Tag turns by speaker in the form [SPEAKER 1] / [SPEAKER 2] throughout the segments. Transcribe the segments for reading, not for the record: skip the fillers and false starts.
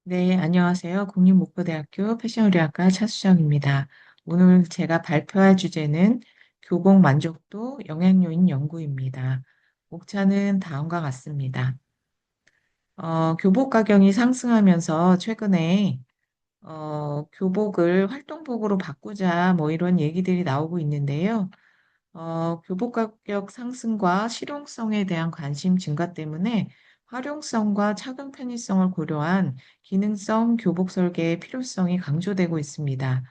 [SPEAKER 1] 네, 안녕하세요. 국립목포대학교 패션의료학과 차수정입니다. 오늘 제가 발표할 주제는 교복 만족도 영향요인 연구입니다. 목차는 다음과 같습니다. 교복 가격이 상승하면서 최근에 교복을 활동복으로 바꾸자 뭐 이런 얘기들이 나오고 있는데요. 교복 가격 상승과 실용성에 대한 관심 증가 때문에 활용성과 착용 편의성을 고려한 기능성 교복 설계의 필요성이 강조되고 있습니다.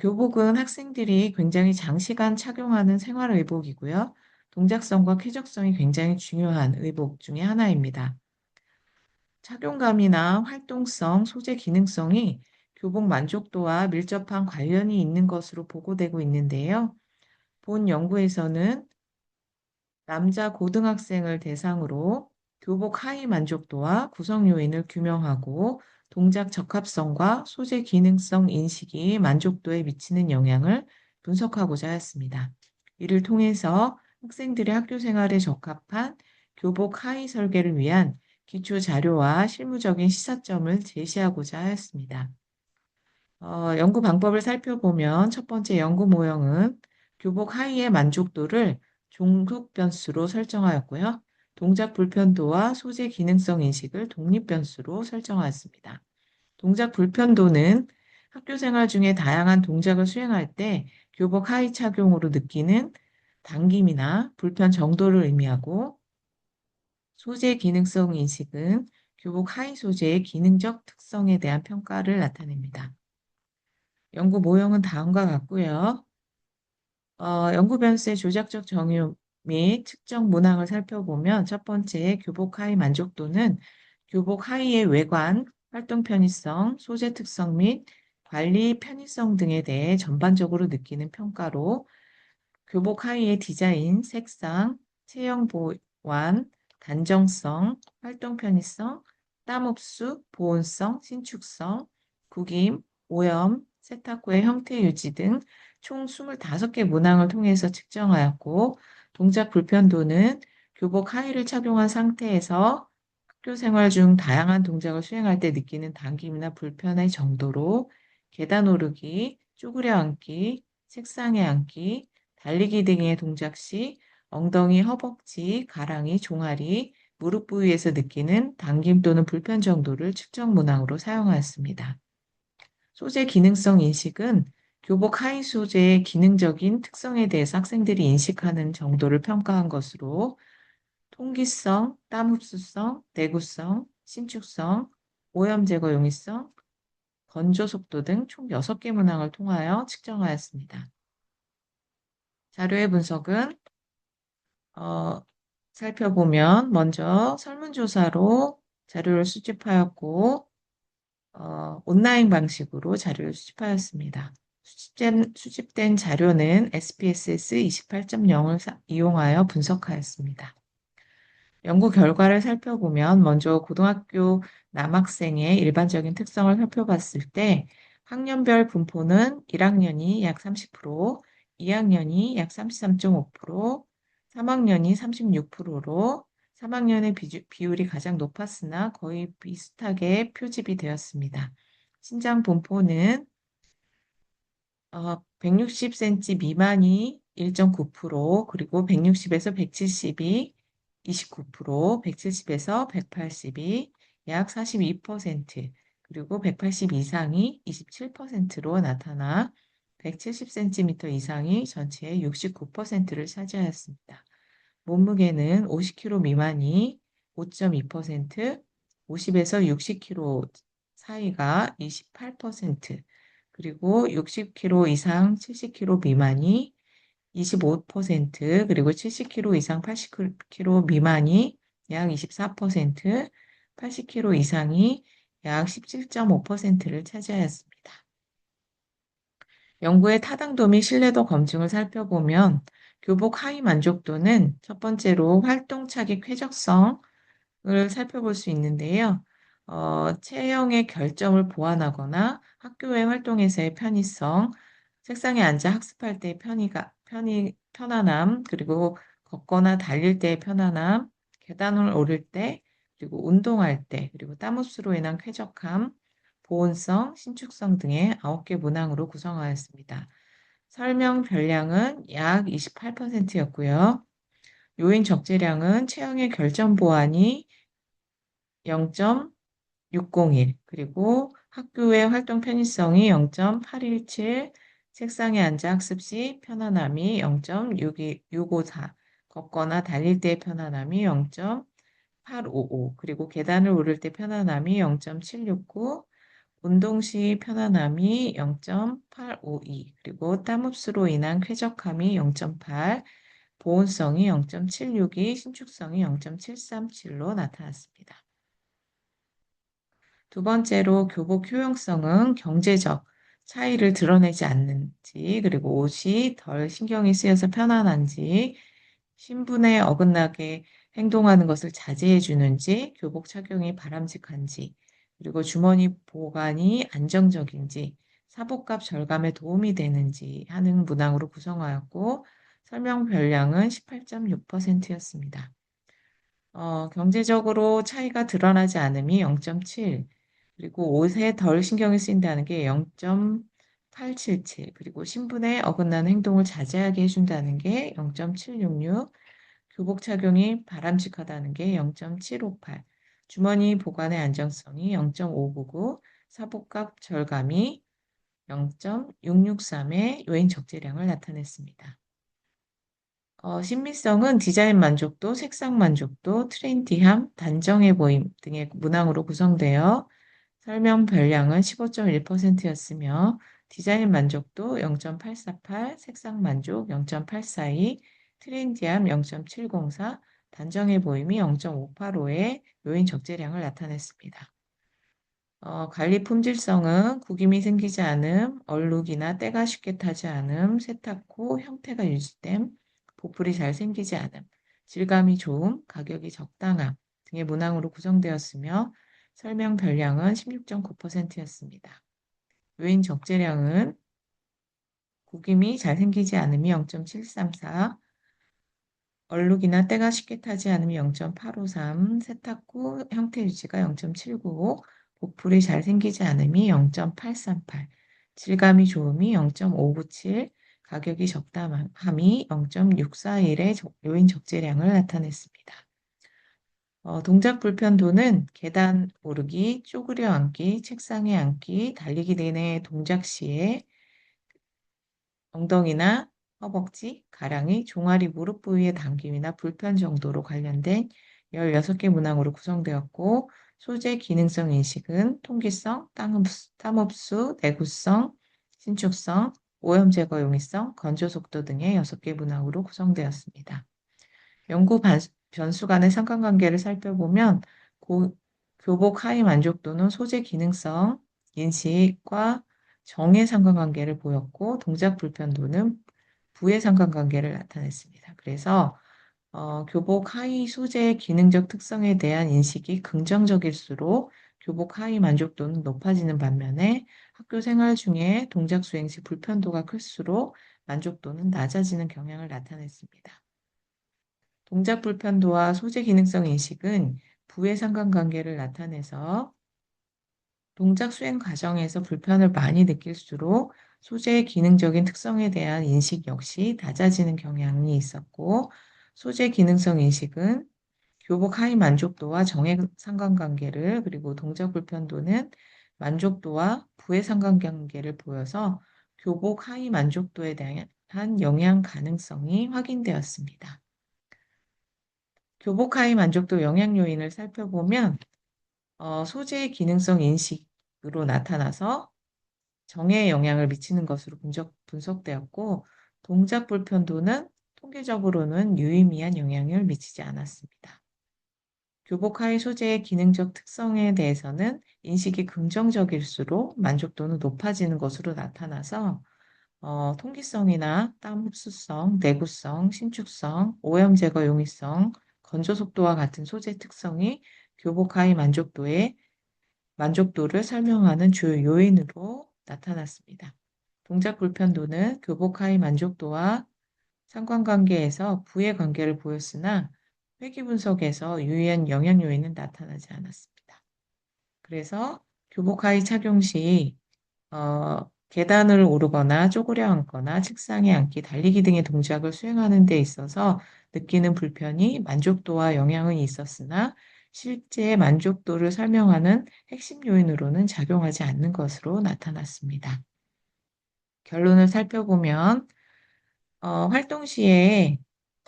[SPEAKER 1] 교복은 학생들이 굉장히 장시간 착용하는 생활 의복이고요. 동작성과 쾌적성이 굉장히 중요한 의복 중에 하나입니다. 착용감이나 활동성, 소재 기능성이 교복 만족도와 밀접한 관련이 있는 것으로 보고되고 있는데요. 본 연구에서는 남자 고등학생을 대상으로 교복 하의 만족도와 구성 요인을 규명하고 동작 적합성과 소재 기능성 인식이 만족도에 미치는 영향을 분석하고자 했습니다. 이를 통해서 학생들의 학교 생활에 적합한 교복 하의 설계를 위한 기초 자료와 실무적인 시사점을 제시하고자 했습니다. 연구 방법을 살펴보면 첫 번째 연구 모형은 교복 하의의 만족도를 종속 변수로 설정하였고요. 동작 불편도와 소재 기능성 인식을 독립 변수로 설정하였습니다. 동작 불편도는 학교 생활 중에 다양한 동작을 수행할 때 교복 하의 착용으로 느끼는 당김이나 불편 정도를 의미하고, 소재 기능성 인식은 교복 하의 소재의 기능적 특성에 대한 평가를 나타냅니다. 연구 모형은 다음과 같고요. 연구 변수의 조작적 정의 및 측정 문항을 살펴보면 첫 번째 교복 하의 만족도는 교복 하의의 외관, 활동 편의성, 소재 특성 및 관리 편의성 등에 대해 전반적으로 느끼는 평가로 교복 하의의 디자인, 색상, 체형 보완, 단정성, 활동 편의성, 땀 흡수, 보온성, 신축성, 구김, 오염, 세탁 후의 형태 유지 등 총 25개 문항을 통해서 측정하였고, 동작 불편도는 교복 하의를 착용한 상태에서 학교 생활 중 다양한 동작을 수행할 때 느끼는 당김이나 불편의 정도로 계단 오르기, 쪼그려 앉기, 책상에 앉기, 달리기 등의 동작 시 엉덩이, 허벅지, 가랑이, 종아리, 무릎 부위에서 느끼는 당김 또는 불편 정도를 측정 문항으로 사용하였습니다. 소재 기능성 인식은 교복 하의 소재의 기능적인 특성에 대해서 학생들이 인식하는 정도를 평가한 것으로 통기성, 땀 흡수성, 내구성, 신축성, 오염 제거 용이성, 건조 속도 등 총 6개 문항을 통하여 측정하였습니다. 자료의 분석은 살펴보면 먼저 설문조사로 자료를 수집하였고, 온라인 방식으로 자료를 수집하였습니다. 수집된 자료는 SPSS 28.0을 이용하여 분석하였습니다. 연구 결과를 살펴보면 먼저 고등학교 남학생의 일반적인 특성을 살펴봤을 때 학년별 분포는 1학년이 약 30%, 2학년이 약 33.5%, 3학년이 36%로 3학년의 비율이 가장 높았으나 거의 비슷하게 표집이 되었습니다. 신장 분포는 160cm 미만이 1.9%, 그리고 160에서 170이 29%, 170에서 180이 약 42%, 그리고 180 이상이 27%로 나타나 170cm 이상이 전체의 69%를 차지하였습니다. 몸무게는 50kg 미만이 5.2%, 50에서 60kg 사이가 28%, 그리고 60kg 이상 70kg 미만이 25%, 그리고 70kg 이상 80kg 미만이 약 24%, 80kg 이상이 약 17.5%를 차지하였습니다. 연구의 타당도 및 신뢰도 검증을 살펴보면 교복 하의 만족도는 첫 번째로 활동차기 쾌적성을 살펴볼 수 있는데요. 체형의 결점을 보완하거나 학교의 활동에서의 편의성, 책상에 앉아 학습할 때의 편안함, 그리고 걷거나 달릴 때의 편안함, 계단을 오를 때 그리고 운동할 때, 그리고 땀 흡수로 인한 쾌적함, 보온성, 신축성 등의 9개 문항으로 구성하였습니다. 설명 별량은 약 28%였고요. 요인 적재량은 체형의 결점 보완이 0.601, 그리고 학교의 활동 편의성이 0.817, 책상에 앉아 학습 시 편안함이 0.654, 걷거나 달릴 때의 편안함이 0.855, 그리고 계단을 오를 때 편안함이 0.769, 운동 시 편안함이 0.852, 그리고 땀 흡수로 인한 쾌적함이 0.8, 보온성이 0.762, 신축성이 0.737로 나타났습니다. 두 번째로 교복 효용성은 경제적 차이를 드러내지 않는지, 그리고 옷이 덜 신경이 쓰여서 편안한지, 신분에 어긋나게 행동하는 것을 자제해 주는지, 교복 착용이 바람직한지, 그리고 주머니 보관이 안정적인지, 사복값 절감에 도움이 되는지 하는 문항으로 구성하였고, 설명 별량은 18.6%였습니다. 경제적으로 차이가 드러나지 않음이 0.7, 그리고 옷에 덜 신경이 쓰인다는 게 0.877, 그리고 신분에 어긋나는 행동을 자제하게 해준다는 게 0.766, 교복 착용이 바람직하다는 게 0.758, 주머니 보관의 안정성이 0.599, 사복값 절감이 0.663의 요인 적재량을 나타냈습니다. 신미성은 디자인 만족도, 색상 만족도, 트렌디함, 단정해 보임 등의 문항으로 구성되어 설명 별량은 15.1%였으며 디자인 만족도 0.848, 색상 만족 0.842, 트렌디함 0.704, 단정해 보임이 0.585의 요인 적재량을 나타냈습니다. 관리 품질성은 구김이 생기지 않음, 얼룩이나 때가 쉽게 타지 않음, 세탁 후 형태가 유지됨, 보풀이 잘 생기지 않음, 질감이 좋음, 가격이 적당함 등의 문항으로 구성되었으며 설명 별량은 16.9%였습니다. 요인 적재량은 구김이 잘 생기지 않음이 0.734, 얼룩이나 때가 쉽게 타지 않음이 0.853, 세탁 후 형태 유지가 0.795, 보풀이 잘 생기지 않음이 0.838, 질감이 좋음이 0.597, 가격이 적당함이 0.641의 요인 적재량을 나타냈습니다. 동작 불편도는 계단 오르기, 쪼그려 앉기, 책상에 앉기, 달리기 등의 동작 시에 엉덩이나 허벅지, 가랑이, 종아리, 무릎 부위의 당김이나 불편 정도로 관련된 16개 문항으로 구성되었고, 소재 기능성 인식은 통기성, 땀 흡수, 내구성, 신축성, 오염 제거 용이성, 건조 속도 등의 6개 문항으로 구성되었습니다. 연구 변수 간의 상관관계를 살펴보면 교복 하의 만족도는 소재 기능성 인식과 정의 상관관계를 보였고 동작 불편도는 부의 상관관계를 나타냈습니다. 그래서 교복 하의 소재의 기능적 특성에 대한 인식이 긍정적일수록 교복 하의 만족도는 높아지는 반면에 학교 생활 중에 동작 수행 시 불편도가 클수록 만족도는 낮아지는 경향을 나타냈습니다. 동작 불편도와 소재 기능성 인식은 부의 상관관계를 나타내서 동작 수행 과정에서 불편을 많이 느낄수록 소재의 기능적인 특성에 대한 인식 역시 낮아지는 경향이 있었고, 소재 기능성 인식은 교복 하의 만족도와 정의 상관관계를, 그리고 동작 불편도는 만족도와 부의 상관관계를 보여서 교복 하의 만족도에 대한 영향 가능성이 확인되었습니다. 교복 하의 만족도 영향 요인을 살펴보면 소재의 기능성 인식으로 나타나서 정의에 영향을 미치는 것으로 분석되었고 동작 불편도는 통계적으로는 유의미한 영향을 미치지 않았습니다. 교복 하의 소재의 기능적 특성에 대해서는 인식이 긍정적일수록 만족도는 높아지는 것으로 나타나서 통기성이나 땀 흡수성, 내구성, 신축성, 오염 제거 용이성, 건조 속도와 같은 소재 특성이 교복 하의 만족도를 설명하는 주요 요인으로 나타났습니다. 동작 불편도는 교복 하의 만족도와 상관관계에서 부의 관계를 보였으나 회귀 분석에서 유의한 영향 요인은 나타나지 않았습니다. 그래서 교복 하의 착용 시 계단을 오르거나 쪼그려 앉거나 책상에 앉기, 달리기 등의 동작을 수행하는 데 있어서 느끼는 불편이 만족도와 영향은 있었으나 실제 만족도를 설명하는 핵심 요인으로는 작용하지 않는 것으로 나타났습니다. 결론을 살펴보면 활동 시에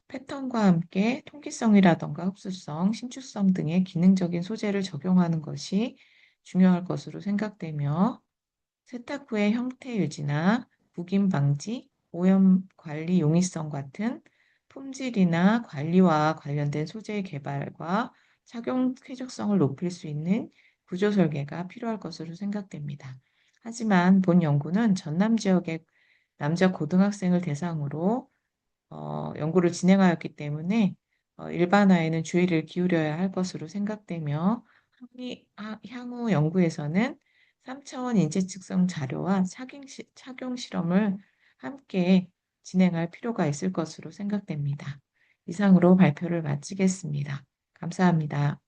[SPEAKER 1] 패턴과 함께 통기성이라든가 흡수성, 신축성 등의 기능적인 소재를 적용하는 것이 중요할 것으로 생각되며 세탁 후의 형태 유지나 구김 방지, 오염 관리 용이성 같은 품질이나 관리와 관련된 소재 개발과 착용 쾌적성을 높일 수 있는 구조 설계가 필요할 것으로 생각됩니다. 하지만 본 연구는 전남 지역의 남자 고등학생을 대상으로 연구를 진행하였기 때문에 일반화에는 주의를 기울여야 할 것으로 생각되며 향후 연구에서는 3차원 인체 측정 자료와 착용 실험을 함께 진행할 필요가 있을 것으로 생각됩니다. 이상으로 발표를 마치겠습니다. 감사합니다.